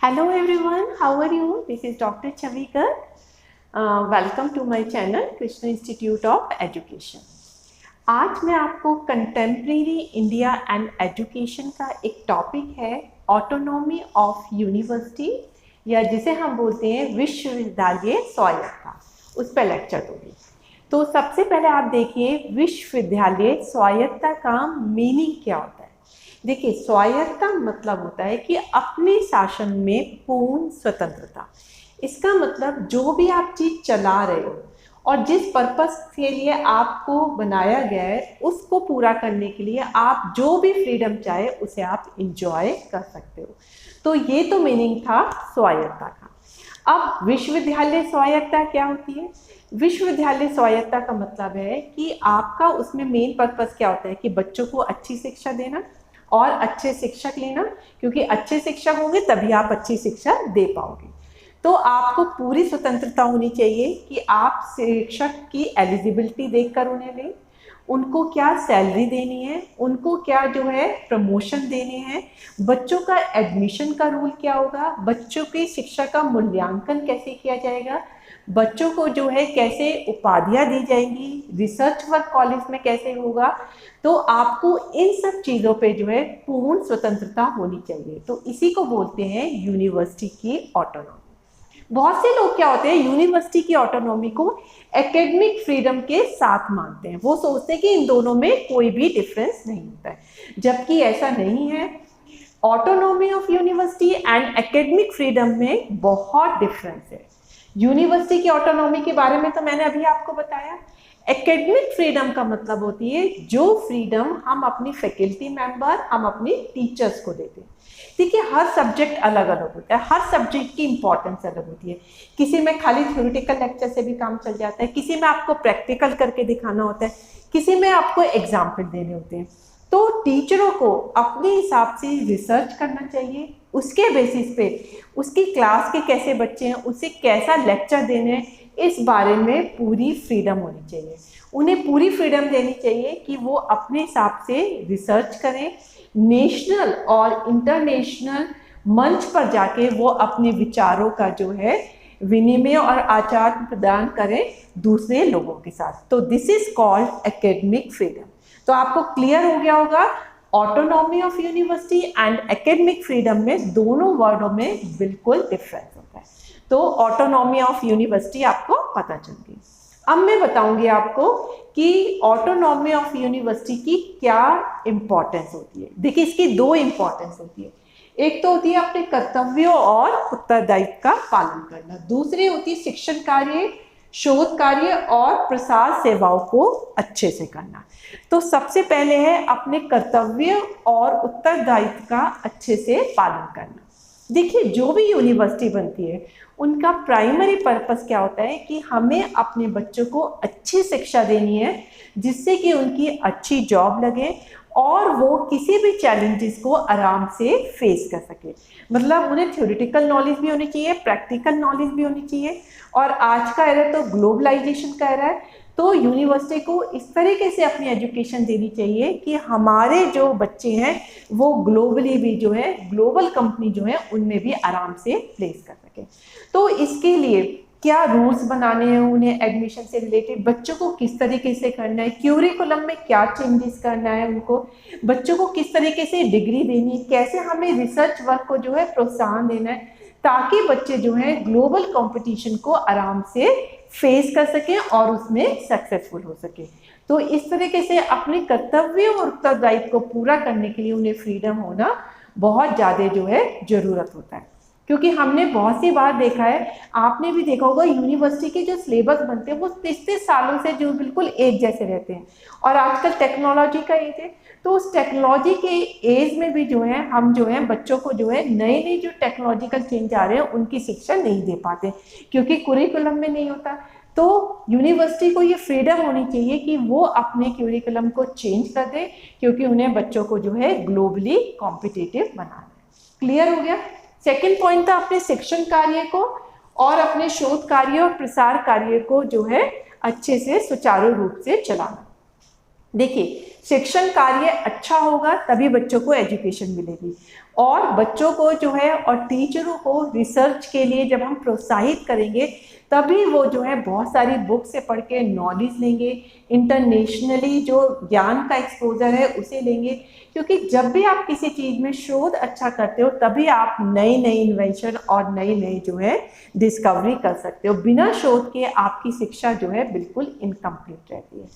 Hello everyone, how are you? This is Dr. Chavikar. Welcome to my channel Krishna Institute of Education. आज मैं आपको contemporary India and education का एक topic है autonomy of university या जिसे हम बोलते हैं विश्वविद्यालय स्वायत्तता, उस पर लेक्चर दूंगी। तो सबसे पहले आप देखिए विश्वविद्यालय स्वायत्तता का मीनिंग क्या होता है। देखिए, स्वायत्तता मतलब होता है कि अपने शासन में पूर्ण स्वतंत्रता। इसका मतलब जो भी आप चीज़ चला रहे हो और जिस पर्पस के लिए आपको बनाया गया है उसको पूरा करने के लिए आप जो भी फ्रीडम चाहे उसे आप इंजॉय कर सकते हो। तो ये तो मीनिंग था स्वायत्तता का। अब विश्वविद्यालय स्वायत्तता क्या होती है? विश्वविद्यालय स्वायत्तता का मतलब है कि आपका उसमें मेन पर्पस क्या होता है कि बच्चों को अच्छी शिक्षा देना और अच्छे शिक्षक लेना, क्योंकि अच्छे शिक्षक होंगे तभी आप अच्छी शिक्षा दे पाओगे। तो आपको पूरी स्वतंत्रता होनी चाहिए कि आप शिक्षक की एलिजिबिलिटी देखकर उन्हें लें, उनको क्या सैलरी देनी है, उनको क्या जो है प्रमोशन देने हैं, बच्चों का एडमिशन का रूल क्या होगा, बच्चों की शिक्षा का मूल्यांकन कैसे किया जाएगा, बच्चों को जो है कैसे उपाधियाँ दी जाएंगी, रिसर्च वर्क कॉलेज में कैसे होगा। तो आपको इन सब चीज़ों पे जो है पूर्ण स्वतंत्रता होनी चाहिए। तो इसी को बोलते हैं यूनिवर्सिटी की ऑटोनॉमी। बहुत से लोग क्या होते हैं, यूनिवर्सिटी की ऑटोनॉमी को एकेडमिक फ्रीडम के साथ मानते हैं। वो सोचते हैं कि इन दोनों में कोई भी डिफरेंस नहीं होता है, जबकि ऐसा नहीं है। Autonomy of university and academic freedom में बहुत डिफरेंस है। यूनिवर्सिटी की ऑटोनॉमी के बारे में तो मैंने अभी आपको बताया। एकेडमिक फ्रीडम का मतलब होती है जो फ्रीडम हम अपनी फैकल्टी मेंबर, हम अपने टीचर्स को देते हैं। देखिए, हर सब्जेक्ट अलग अलग होता है, हर सब्जेक्ट की इंपॉर्टेंस अलग होती है। किसी में खाली थ्योरेटिकल लेक्चर से भी काम चल जाता है, किसी में आपको प्रैक्टिकल करके दिखाना होता है, किसी में आपको एग्जाम्पल देने होते हैं। तो टीचरों को अपने हिसाब से रिसर्च करना चाहिए, उसके बेसिस पे उसकी क्लास के कैसे बच्चे हैं, उसे कैसा लेक्चर देने हैं, इस बारे में पूरी फ्रीडम होनी चाहिए। उन्हें पूरी फ्रीडम देनी चाहिए कि वो अपने हिसाब से रिसर्च करें, नेशनल और इंटरनेशनल मंच पर जाके वो अपने विचारों का जो है विनिमय और आदान प्रदान करें दूसरे लोगों के साथ। तो this is called academic freedom. तो आपको क्लियर हो गया होगा, autonomy of university and academic freedom में दोनों वर्डों में बिल्कुल डिफरेंस होता है। तो ऑटोनॉमी ऑफ यूनिवर्सिटी आपको पता चल गई। अब मैं बताऊंगी आपको कि ऑटोनॉमी ऑफ यूनिवर्सिटी की क्या इंपॉर्टेंस होती है। देखिए, इसकी दो इंपॉर्टेंस होती है। एक तो होती है अपने कर्तव्यों और उत्तरदायित्व का पालन करना, दूसरी होती है शिक्षण कार्य, शोध कार्य और प्रसार सेवाओं को अच्छे से करना। तो सबसे पहले है अपने कर्तव्य और उत्तरदायित्व का अच्छे से पालन करना। देखिए, जो भी यूनिवर्सिटी बनती है उनका प्राइमरी पर्पस क्या होता है कि हमें अपने बच्चों को अच्छी शिक्षा देनी है जिससे कि उनकी अच्छी जॉब लगे और वो किसी भी चैलेंजेस को आराम से फेस कर सके। मतलब उन्हें थ्योरेटिकल नॉलेज भी होनी चाहिए, प्रैक्टिकल नॉलेज भी होनी चाहिए। और आज का एरा तो ग्लोबलाइजेशन का एरा है, तो यूनिवर्सिटी को इस तरीके से अपनी एजुकेशन देनी चाहिए कि हमारे जो बच्चे हैं वो ग्लोबली भी जो है, ग्लोबल कंपनी जो है उनमें भी आराम से प्लेस कर सके। तो इसके लिए क्या रूल्स बनाने हैं उन्हें एडमिशन से रिलेटेड, बच्चों को किस तरीके से करना है, क्यूरिकुलम में क्या चेंजेस करना है, उनको बच्चों को किस तरीके से डिग्री देनी है, कैसे हमें रिसर्च वर्क को जो है प्रोत्साहन देना है ताकि बच्चे जो है ग्लोबल कंपटीशन को आराम से फेस कर सकें और उसमें सक्सेसफुल हो सके। तो इस तरीके से अपने कर्तव्य और उत्तरदायित्व को पूरा करने के लिए उन्हें फ्रीडम होना बहुत ज़्यादा जो है ज़रूरत होता है। क्योंकि हमने बहुत सी बार देखा है, आपने भी देखा होगा, यूनिवर्सिटी के जो सिलेबस बनते हैं वो 30 सालों से जो बिल्कुल एक जैसे रहते हैं। और आजकल टेक्नोलॉजी का एज है, तो उस टेक्नोलॉजी के एज में भी जो है हम जो है बच्चों को जो है नए नए जो टेक्नोलॉजिकल चेंज आ रहे हैं उनकी शिक्षा नहीं दे पाते क्योंकि कुरिकुलम में नहीं होता। तो यूनिवर्सिटी को ये फ्रीडम होनी चाहिए कि वो अपने क्यूरिकुलम को चेंज कर दे, क्योंकि उन्हें बच्चों को जो है ग्लोबली कॉम्पिटिटिव बनाना है। क्लियर हो गया? सेकेंड पॉइंट था अपने शिक्षण कार्य को और अपने शोध कार्य और प्रसार कार्य को जो है अच्छे से सुचारू रूप से चलाना। देखिए, शिक्षण कार्य अच्छा होगा तभी बच्चों को एजुकेशन मिलेगी। और बच्चों को जो है और टीचरों को रिसर्च के लिए जब हम प्रोत्साहित करेंगे तभी वो जो है बहुत सारी बुक से पढ़ के नॉलेज लेंगे, इंटरनेशनली जो ज्ञान का एक्सपोजर है उसे लेंगे। क्योंकि जब भी आप किसी चीज़ में शोध अच्छा करते हो तभी आप नई नई इन्वेंशन और नई नई जो है डिस्कवरी कर सकते हो। बिना शोध के आपकी शिक्षा जो है बिल्कुल इनकम्प्लीट रहती है।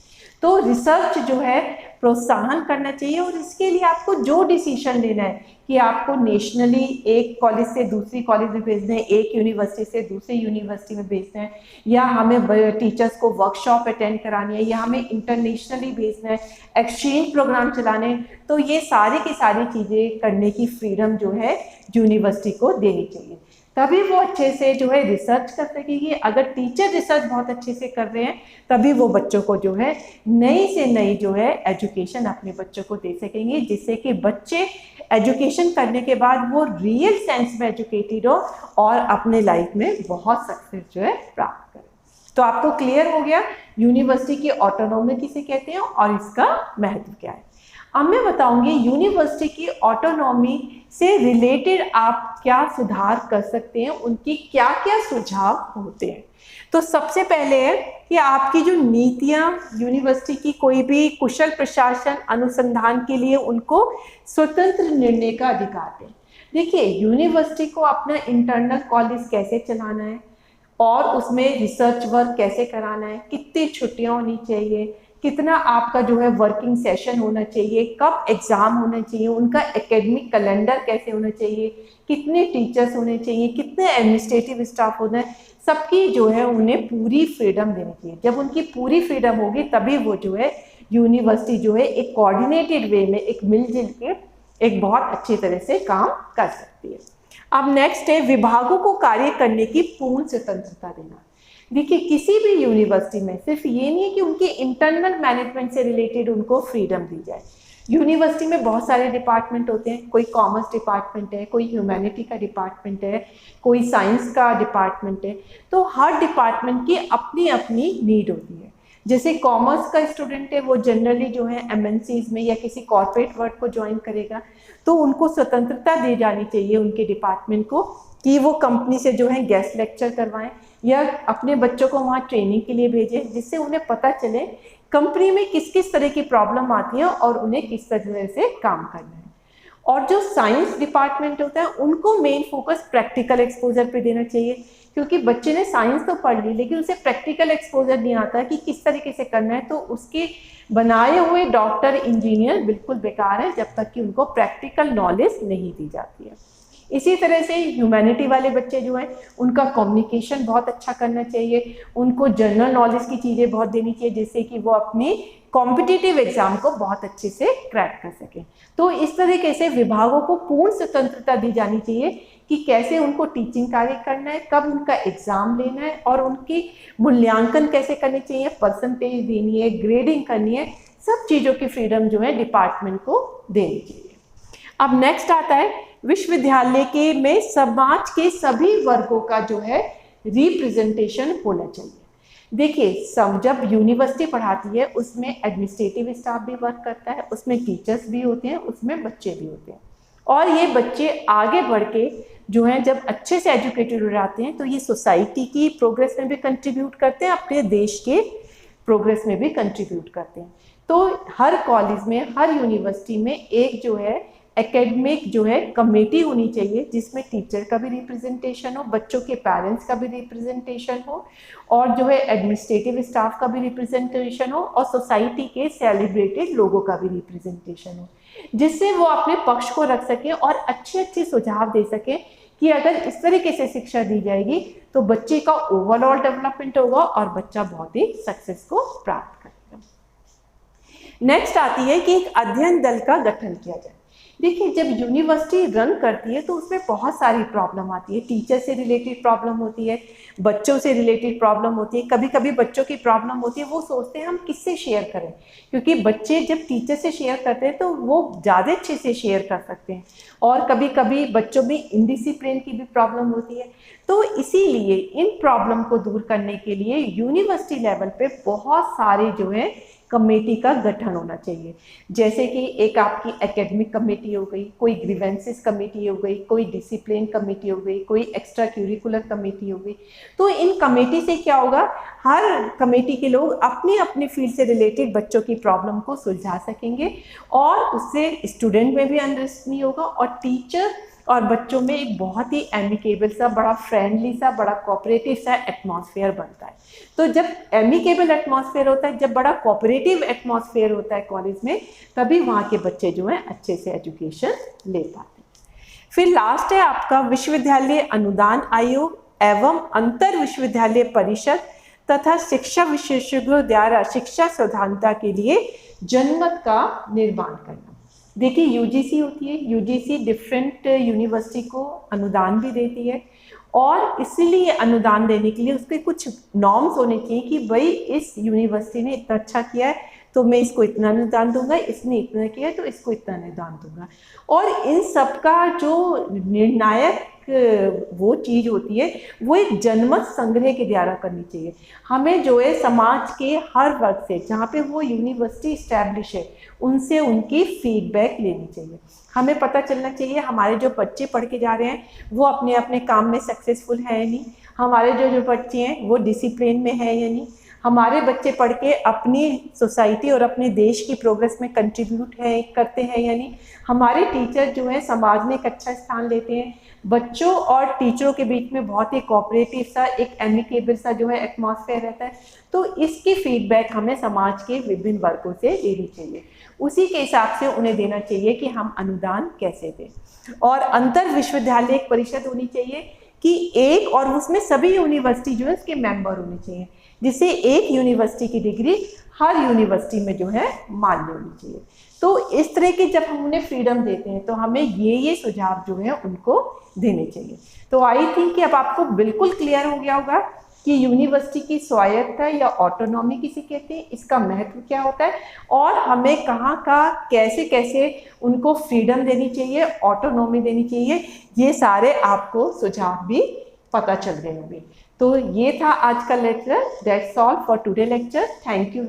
तो रिसर्च जो है प्रोत्साहन करना चाहिए और इसके लिए आपको जो डिसीजन लेना है कि आपको नेशनली एक कॉलेज से दूसरी कॉलेज में भेजना है, एक यूनिवर्सिटी से दूसरी यूनिवर्सिटी में भेजना है, या हमें टीचर्स को वर्कशॉप अटेंड करानी है, या हमें इंटरनेशनली भेजना है, एक्सचेंज प्रोग्राम चलाने हैं, तो ये सारी की सारी चीज़ें करने की फ्रीडम जो है यूनिवर्सिटी को देनी चाहिए। तभी वो अच्छे से जो है रिसर्च कर सकेगी। अगर टीचर रिसर्च बहुत अच्छे से कर रहे हैं तभी वो बच्चों को जो है नई से नई जो है एजुकेशन अपने बच्चों को दे सकेंगे, जिससे कि बच्चे एजुकेशन करने के बाद वो रियल सेंस में एजुकेटेड हो और अपने लाइफ में बहुत सक्सेस जो है प्राप्त करें। तो आपको क्लियर हो गया यूनिवर्सिटी की ऑटोनॉमी किसे कहते हैं और इसका महत्व क्या है। अब मैं बताऊंगी यूनिवर्सिटी की ऑटोनॉमी से रिलेटेड आप क्या सुधार कर सकते हैं, उनकी क्या क्या सुझाव होते हैं। तो सबसे पहले है कि आपकी जो नीतियां यूनिवर्सिटी की कोई भी कुशल प्रशासन अनुसंधान के लिए उनको स्वतंत्र निर्णय का अधिकार दें। देखिए यूनिवर्सिटी को अपना इंटरनल कॉलेज कैसे चलाना है और उसमें रिसर्च वर्क कैसे कराना है, कितनी छुट्टियां होनी चाहिए, कितना आपका जो है वर्किंग सेशन होना चाहिए, कब एग्जाम होना चाहिए, उनका एकेडमिक कैलेंडर कैसे होना चाहिए, कितने टीचर्स होने चाहिए, कितने एडमिनिस्ट्रेटिव स्टाफ होना है, सबकी जो है उन्हें पूरी फ्रीडम देनी चाहिए। जब उनकी पूरी फ्रीडम होगी तभी वो जो है यूनिवर्सिटी जो है एक कोऑर्डिनेटेड वे में एक मिलजुल के एक बहुत अच्छी तरह से काम कर सकती है। अब नेक्स्ट है विभागों को कार्य करने की पूर्ण स्वतंत्रता देना। देखिए किसी भी यूनिवर्सिटी में सिर्फ ये नहीं है कि उनके इंटरनल मैनेजमेंट से रिलेटेड उनको फ्रीडम दी जाए। यूनिवर्सिटी में बहुत सारे डिपार्टमेंट होते हैं, कोई कॉमर्स डिपार्टमेंट है, कोई ह्यूमैनिटी का डिपार्टमेंट है, कोई साइंस का डिपार्टमेंट है। तो हर डिपार्टमेंट की अपनी अपनी नीड होती है। जैसे कॉमर्स का स्टूडेंट है वो जनरली जो है एमएनसीज में या किसी कॉर्पोरेट वर्क को ज्वाइन करेगा, तो उनको स्वतंत्रता दी जानी चाहिए उनके डिपार्टमेंट को कि वो कंपनी से जो है गेस्ट लेक्चर करवाएं या अपने बच्चों को वहाँ ट्रेनिंग के लिए भेजें, जिससे उन्हें पता चले कंपनी में किस किस तरह की प्रॉब्लम आती है और उन्हें किस तरह से काम करना है। और जो साइंस डिपार्टमेंट होता है उनको मेन फोकस प्रैक्टिकल एक्सपोजर पे देना चाहिए, क्योंकि बच्चे ने साइंस तो पढ़ ली लेकिन उसे प्रैक्टिकल एक्सपोजर नहीं आता कि किस तरीके से करना है, तो उसके बनाए हुए डॉक्टर इंजीनियर बिल्कुल बेकार है जब तक कि उनको प्रैक्टिकल नॉलेज नहीं दी जाती है। इसी तरह से ह्यूमैनिटी वाले बच्चे जो हैं उनका कम्युनिकेशन बहुत अच्छा करना चाहिए, उनको जनरल नॉलेज की चीज़ें बहुत देनी चाहिए जिससे कि वो अपनी कॉम्पिटिटिव एग्जाम को बहुत अच्छे से क्रैक कर सकें। तो इस तरीके से विभागों को पूर्ण स्वतंत्रता दी जानी चाहिए कि कैसे उनको टीचिंग कार्य करना है, कब उनका एग्जाम लेना है और उनकी मूल्यांकन कैसे करने चाहिए, परसेंटेज देनी है, ग्रेडिंग करनी है, सब चीज़ों की फ्रीडम जो है डिपार्टमेंट को देनी चाहिए। अब नेक्स्ट आता है विश्वविद्यालय के में समाज के सभी वर्गों का जो है रिप्रेजेंटेशन होना चाहिए। देखिए जब यूनिवर्सिटी पढ़ाती है उसमें एडमिनिस्ट्रेटिव स्टाफ भी वर्क करता है, उसमें टीचर्स भी होते हैं, उसमें बच्चे भी होते हैं, और ये बच्चे आगे बढ़ के जो हैं जब अच्छे से एजुकेटेड हो जाते हैं तो ये सोसाइटी की प्रोग्रेस में भी कंट्रीब्यूट करते हैं, अपने देश के प्रोग्रेस में भी कंट्रीब्यूट करते हैं। तो हर कॉलेज में हर यूनिवर्सिटी में एक जो है एकेडमिक जो है कमेटी होनी चाहिए जिसमें टीचर का भी रिप्रेजेंटेशन हो, बच्चों के पेरेंट्स का भी रिप्रेजेंटेशन हो, और जो है एडमिनिस्ट्रेटिव स्टाफ का भी रिप्रेजेंटेशन हो, और सोसाइटी के सेलिब्रेटेड लोगों का भी रिप्रेजेंटेशन हो, जिससे वो अपने पक्ष को रख सकें और अच्छे अच्छे सुझाव दे सकें कि अगर इस तरीके से शिक्षा दी जाएगी तो बच्चे का ओवरऑल डेवलपमेंट होगा और बच्चा बहुत ही सक्सेस को प्राप्त करेगा। नेक्स्ट आती है कि एक अध्ययन दल का गठन किया जाए। देखिए जब यूनिवर्सिटी रन करती है तो उसमें बहुत सारी प्रॉब्लम आती है, टीचर से रिलेटेड प्रॉब्लम होती है, बच्चों से रिलेटेड प्रॉब्लम होती है, कभी कभी बच्चों की प्रॉब्लम होती है, वो सोचते हैं हम किससे शेयर करें, क्योंकि बच्चे जब टीचर से शेयर करते हैं तो वो ज़्यादा अच्छे से शेयर कर सकते हैं, और कभी कभी बच्चों में इंडिसिप्लिन की भी प्रॉब्लम होती है। तो इसीलिए इन प्रॉब्लम को दूर करने के लिए यूनिवर्सिटी लेवल पे बहुत सारे जो है कमेटी का गठन होना चाहिए। जैसे कि एक आपकी एकेडमिक कमेटी हो गई, कोई ग्रीवेंसेस कमेटी हो गई, कोई डिसिप्लिन कमेटी हो गई, कोई एक्स्ट्रा क्यूरिकुलर कमेटी हो गई। तो इन कमेटी से क्या होगा, हर कमेटी के लोग अपनी अपनी फील्ड से रिलेटेड बच्चों की प्रॉब्लम को सुलझा सकेंगे और उससे स्टूडेंट में भी अंडरस्टैंडिंग होगा और टीचर और बच्चों में एक बहुत ही एमिकेबल सा, बड़ा फ्रेंडली सा, बड़ा कोऑपरेटिव सा एटमॉस्फेयर बनता है। तो जब एमिकेबल एटमॉस्फेयर होता है, जब बड़ा कोऑपरेटिव एटमॉस्फेयर होता है कॉलेज में, तभी वहाँ के बच्चे जो हैं अच्छे से एजुकेशन ले पाते हैं। फिर लास्ट है आपका विश्वविद्यालय अनुदान आयोग एवं अंतर विश्वविद्यालय परिषद तथा शिक्षा विशेषज्ञों द्वारा शिक्षा सौहार्दता के लिए जनमत का निर्माण करना। देखिए यूजीसी होती है, यूजीसी डिफरेंट यूनिवर्सिटी को अनुदान भी देती है और इसलिए अनुदान देने के लिए उसके कुछ नॉर्म्स होने चाहिए कि भाई इस यूनिवर्सिटी ने इतना अच्छा किया है तो मैं इसको इतना अनुदान दूंगा, इसने इतना किया है तो इसको इतना अनुदान दूंगा। और इन सब का जो निर्णायक वो चीज़ होती है वो एक जनमत संग्रह के द्वारा करनी चाहिए। हमें जो है समाज के हर वर्ग से, जहाँ पे वो यूनिवर्सिटी इस्टेब्लिश है, उनसे उनकी फीडबैक लेनी चाहिए। हमें पता चलना चाहिए हमारे जो बच्चे पढ़ के जा रहे हैं वो अपने अपने काम में सक्सेसफुल है या नहीं, हमारे जो बच्चे हैं वो डिसिप्लिन में है या नहीं, हमारे बच्चे पढ़ के अपनी सोसाइटी और अपने देश की प्रोग्रेस में कंट्रीब्यूट करते हैं या नहीं, हमारे टीचर जो है समाज में एक अच्छा स्थान लेते हैं, बच्चों और टीचरों के बीच में बहुत ही कोऑपरेटिव सा, एक एमिकेबल सा जो है एटमॉस्फेयर रहता है। तो इसकी फीडबैक हमें समाज के विभिन्न वर्गों से लेनी चाहिए, उसी के हिसाब से उन्हें देना चाहिए कि हम अनुदान कैसे दें। और अंतर विश्वविद्यालय एक परिषद होनी चाहिए कि एक, और उसमें सभी यूनिवर्सिटी जो है उसके मेंबर होने चाहिए, जिससे एक यूनिवर्सिटी की डिग्री हर यूनिवर्सिटी में जो है मान्य होनी चाहिए। तो इस तरह के जब हम उन्हें फ्रीडम देते हैं तो हमें ये सुझाव जो है उनको देने चाहिए। तो आई थिंक कि अब आपको बिल्कुल क्लियर हो गया होगा कि यूनिवर्सिटी की स्वायत्तता या ऑटोनॉमी किसे कहते हैं, इसका महत्व क्या होता है और हमें कहाँ का कैसे कैसे उनको फ्रीडम देनी चाहिए, ऑटोनॉमी देनी चाहिए, ये सारे आपको सुझाव भी पता चल गए होंगे। तो ये था आज का lecture. That's all for today lecture. Thank you.